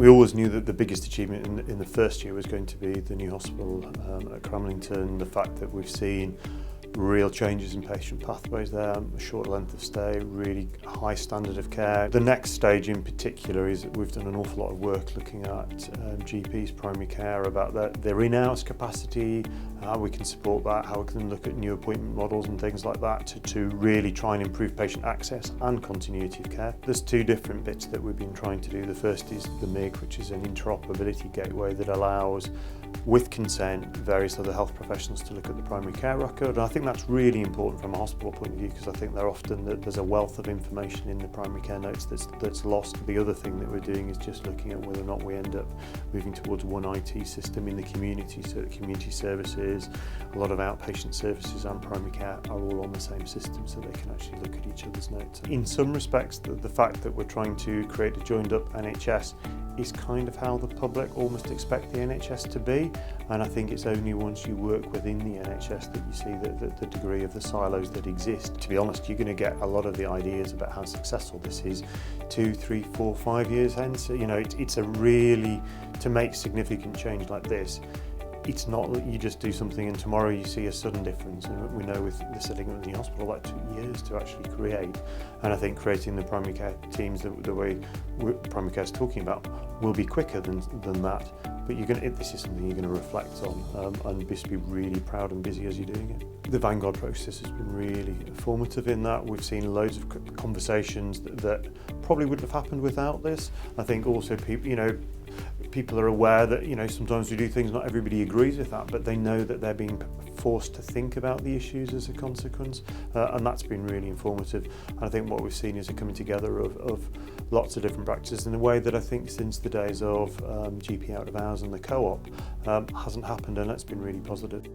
we always knew that the biggest achievement in the first year was going to be the new hospital at Cramlington, the fact that we've seen real changes in patient pathways there, a short length of stay, really high standard of care. The next stage in particular is that we've done an awful lot of work looking at GPs, primary care, about their in-house capacity, how we can support that, how we can look at new appointment models and things like that to really try and improve patient access and continuity of care. There's two different bits that we've been trying to do. The first is the MIG, which is an interoperability gateway that allows, with consent, various other health professionals to look at the primary care record. And I think that's really important from a hospital point of view, because I think there's a wealth of information in the primary care notes that's lost. The other thing that we're doing is just looking at whether or not we end up moving towards one IT system in the community, so that community services, a lot of outpatient services and primary care are all on the same system, so they can actually look at each other's notes. In some respects, the fact that we're trying to create a joined up NHS is kind of how the public almost expect the NHS to be, and I think it's only once you work within the NHS that you see the degree of the silos that exist. To be honest, you're going to get a lot of the ideas about how successful this is 2, 3, 4, 5 years hence. You know, it's a really, to make significant change like this, it's not that you just do something and tomorrow you see a sudden difference. And we know with the setting up of the hospital, like 2 years to actually create. And I think creating the primary care teams the way primary care is talking about will be quicker than that. But this is something you're going to reflect on and just be really proud and busy as you're doing it. The Vanguard process has been really formative in that. We've seen loads of conversations that probably wouldn't have happened without this. I think also people are aware that, sometimes we do things, not everybody agrees with that, but they know that they're being forced to think about the issues as a consequence, and that's been really informative. And I think what we've seen is a coming together of lots of different practices in a way that I think since the days of GP out of hours and the co-op hasn't happened, and that's been really positive.